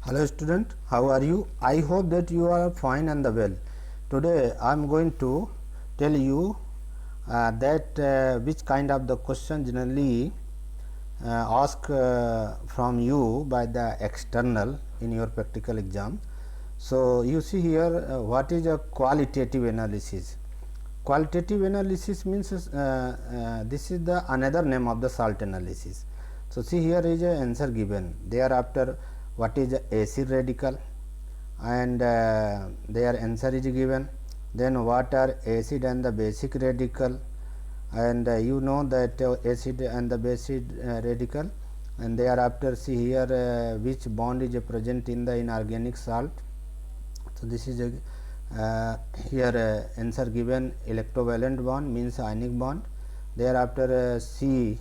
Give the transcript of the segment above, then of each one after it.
Hello student, how are you? I hope that you are fine and well. Today I am going to tell you that which kind of the question generally asked from you by the external in your practical exam. So you see here what is a qualitative analysis. Qualitative analysis means this is the another name of the salt analysis. So see here is a answer given. Thereafter what is a acid radical and their answer is given. Then what are acid and the basic radical, and you know that acid and the basic radical, and thereafter see here which bond is present in the inorganic salt. So this is a here answer given electrovalent bond means ionic bond. Thereafter see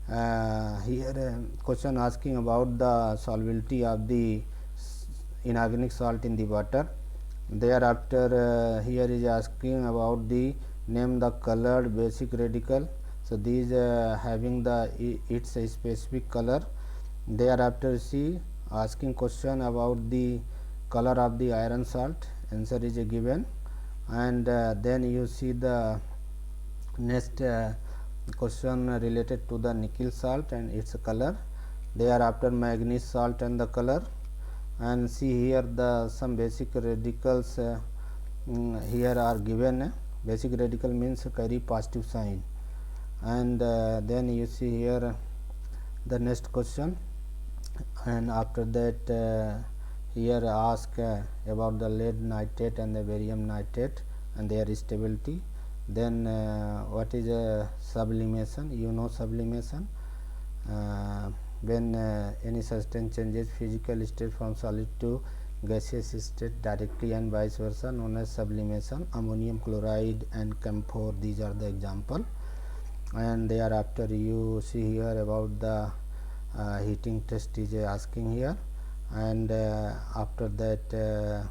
here question asking about the solubility of the inorganic salt in the water. Thereafter here is asking about the name the colored basic radical. So these having the its a specific color. Thereafter see asking question about the color of the iron salt, answer is given, and then you see the next question related to the nickel salt and its color. Thereafter manganese salt and the color, and see here the some basic radicals here are given. Basic radical means carry positive sign, and then you see here the next question, and after that here ask about the lead nitrate and the barium nitrate and their stability. Then what is sublimation? You know sublimation when any substance changes physical state from solid to gaseous state directly and vice versa, known as sublimation. Ammonium chloride and camphor, these are the example. And thereafter you see here about the heating test is asking here, and after that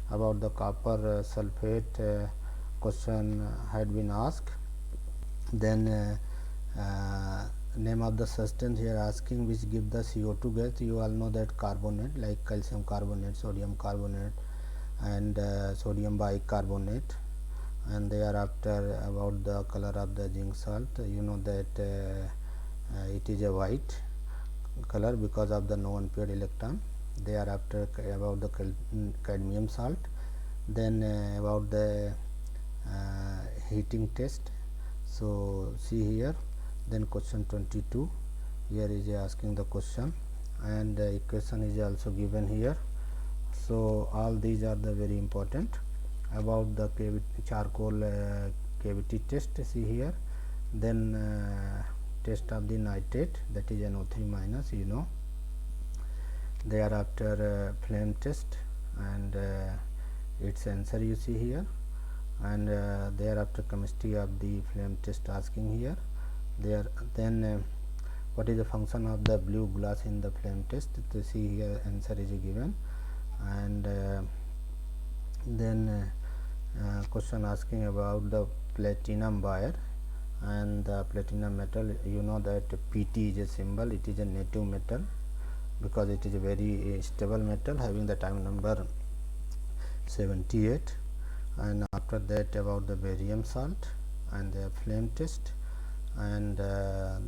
about the copper sulfate question had been asked. Then name of the substance here asking which give the CO2 gas. You all know that carbonate like calcium carbonate, sodium carbonate, and sodium bicarbonate. And thereafter about the color of the zinc salt, you know that it is a white color because of the no unpaired electron. Thereafter about the cadmium salt. Then about the heating test. So see here, then question 22 here is asking the question, and equation is also given here. So all these are the very important. About the charcoal cavity test, see here. Then test of the nitrate, that is NO3 minus, you know. Thereafter flame test, and its answer you see here, and thereafter chemistry of the flame test asking here. Then what is the function of the blue glass in the flame test, to see here answer is given. And then question asking about the platinum wire and the platinum metal. You know that Pt is a symbol, it is a native metal because it is a very stable metal having the time number 78. And after that about the barium salt and the flame test. And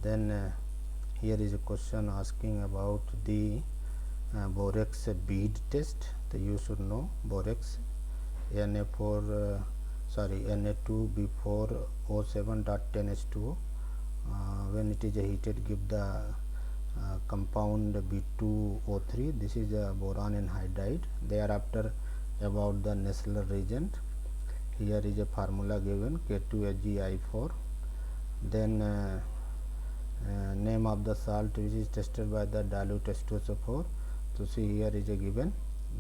then here is a question asking about the borax bead test. So you should know borax Na2 B4O7.10H2O. When it is heated, give the compound B2O3. This is a boron anhydride. Thereafter about the Nessler reagent, here is a formula given K2HgI4. Then name of the salt which is tested by the dilute H2SO4. So see here is a given,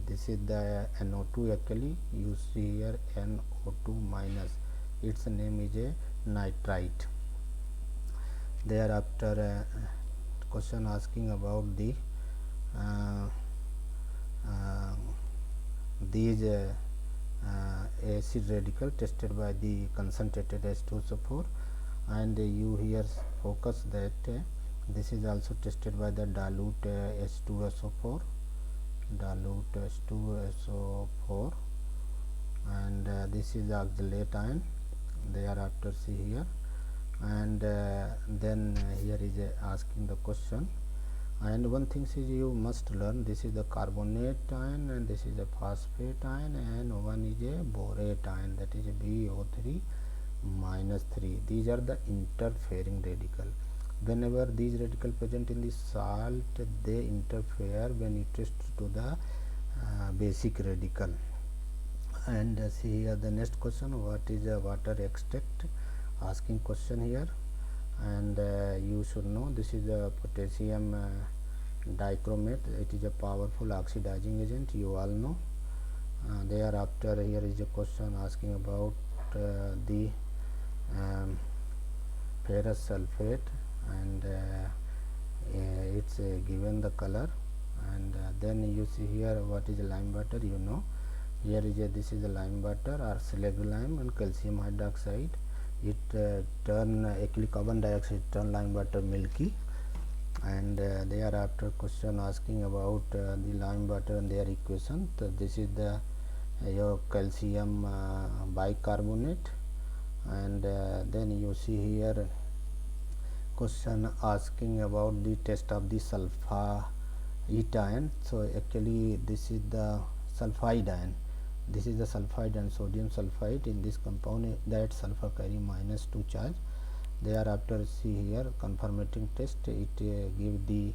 this is the NO2, actually you see here NO2 minus, its name is a nitrite. Thereafter question asking about the these acid radical tested by the concentrated H2SO4, and you here focus that this is also tested by the dilute H2SO4. dilute H2SO4, and this is the oxalate ion. Thereafter see here, and then here is asking the question. And one thing is you must learn, this is the carbonate ion and this is a phosphate ion, and one is a borate ion, that is a BO3 minus 3. These are the interfering radical. Whenever these radical present in the salt, they interfere when you test to the basic radical. And see here the next question, what is a water extract, asking question here. And you should know this is a potassium dichromate. It is a powerful oxidizing agent, you all know. Thereafter here is a question asking about the ferrous sulfate, and it's given the color. And then you see here what is lime water, you know. Here is this is the lime water or slag lime and calcium hydroxide. It turn actually carbon dioxide turn lime water milky. And thereafter question asking about the lime water and their equation. So this is the your calcium bicarbonate. And then you see here question asking about the test of the sulfite ion. So actually this is the sulfide ion. This is the sulfide and sodium sulfide. In this compound, that sulfur carry -2 charge. Thereafter see here confirming test. It give the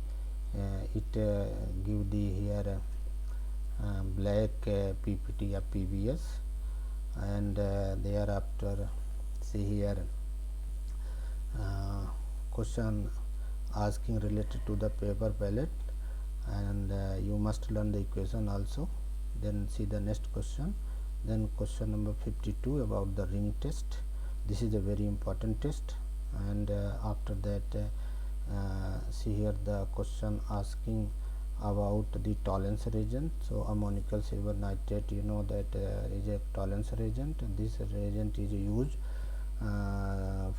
here black PPT or PBS. And thereafter see here question asking related to the paper pellet, and you must learn the equation also. Then see the next question. Then question number 52 about the ring test. This is a very important test. And after that see here the question asking about the tolerance reagent. So ammonical silver nitrate, you know that is a tolerance reagent. This reagent is used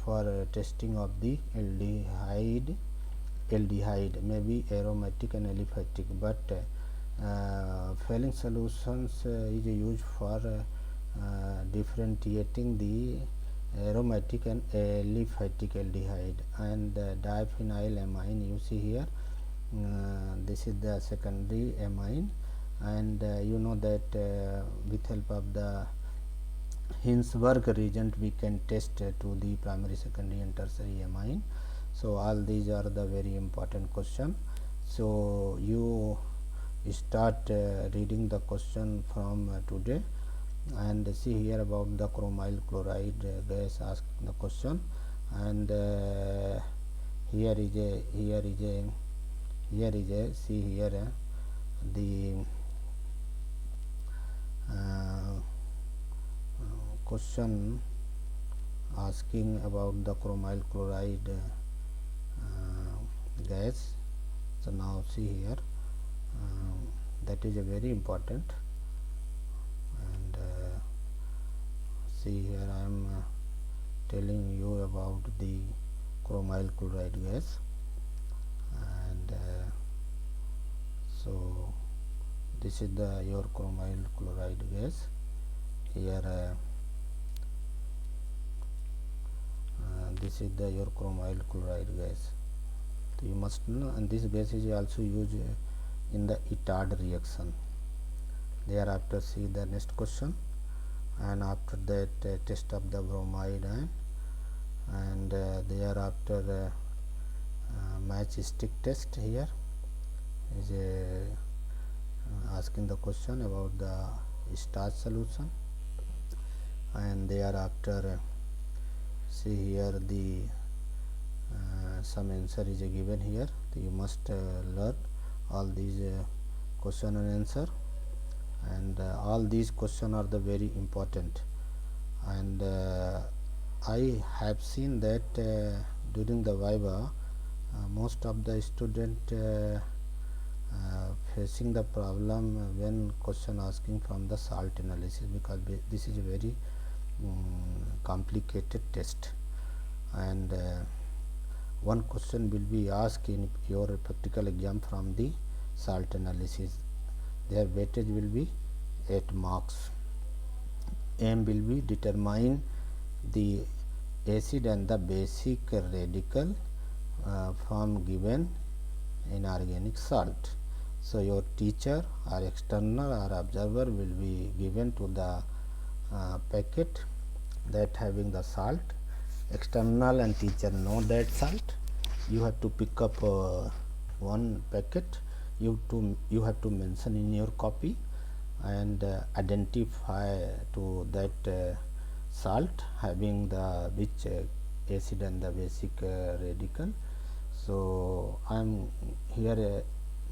for testing of the aldehyde may be aromatic and aliphatic, but failing solutions is used for differentiating the aromatic and aliphatic aldehyde. And diphenyl amine, you see here this is the secondary amine. And you know that with help of the Hinsberg reagent we can test to the primary, secondary and tertiary amine. So all these are the very important question. So you start reading the question from today, and see here about the chromyl chloride gas, ask the question. And here is a see here the question asking about the chromyl chloride gas. So now see here that is a very important. And see here I am telling you about the chromyl chloride gas. And so this is the your chromyl chloride gas. Here this is the your chromyl chloride gas. So you must know, and this gas is also used in the Itard reaction. Thereafter see the next question, and after that test of the bromide ion. And thereafter match stick test. Here is asking the question about the starch solution. And thereafter see here the some answer is given here. So you must learn all these question and answer, and all these question are the very important. And I have seen that during the Viva most of the student facing the problem when question asking from the salt analysis, because this is a very complicated test. And one question will be asked in your practical exam from the salt analysis. their weightage will be 8 marks. Aim will be determine the acid and the basic radical form given in organic salt. So your teacher or external or observer will be given to the packet that having the salt. External and teacher know that salt. You have to pick up one packet. You have to mention in your copy and identify to that salt having the which acid and the basic radical. So I am here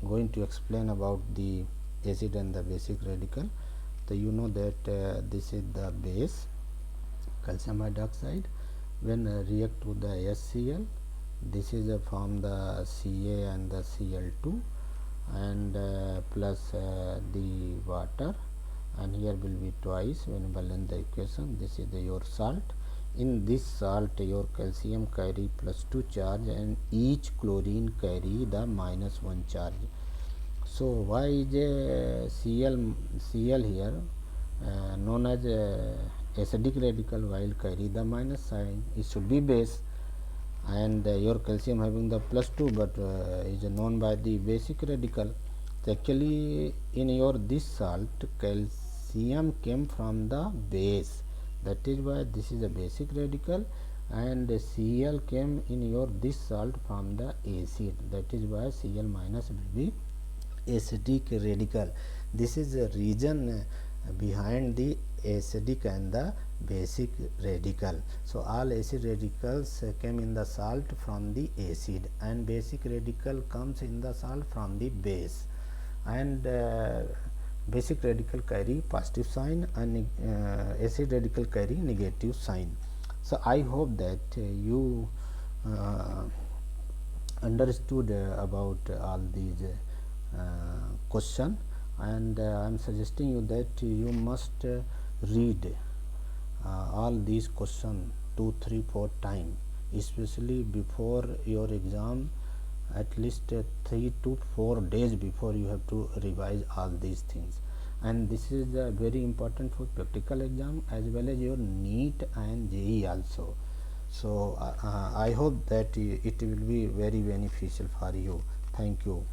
going to explain about the acid and the basic radical. So you know that this is the base, calcium hydroxide. When react to the HCl, this is from the Ca and the Cl2 and plus the water, and here will be twice when balance the equation. This is your salt. In this salt your calcium carry +2 charge and each chlorine carry the -1 charge. So why is Cl here known as acidic radical while carry the minus sign? It should be base, and your calcium having the +2 but is known by the basic radical. So actually in your this salt calcium came from the base, that is why this is a basic radical, and Cl came in your this salt from the acid, that is why Cl minus will be acidic radical. This is the reason behind the acidic and the basic radical. So all acid radicals came in the salt from the acid, and basic radical comes in the salt from the base, and basic radical carry positive sign and acid radical carry negative sign. So I hope that you understood about all these question, and I am suggesting you that you must read all these questions 2, 3, 4 times, especially before your exam. At least 3 to 4 days before you have to revise all these things, and this is very important for practical exam as well as your NEET and JEE also. So I hope that it will be very beneficial for you. Thank you.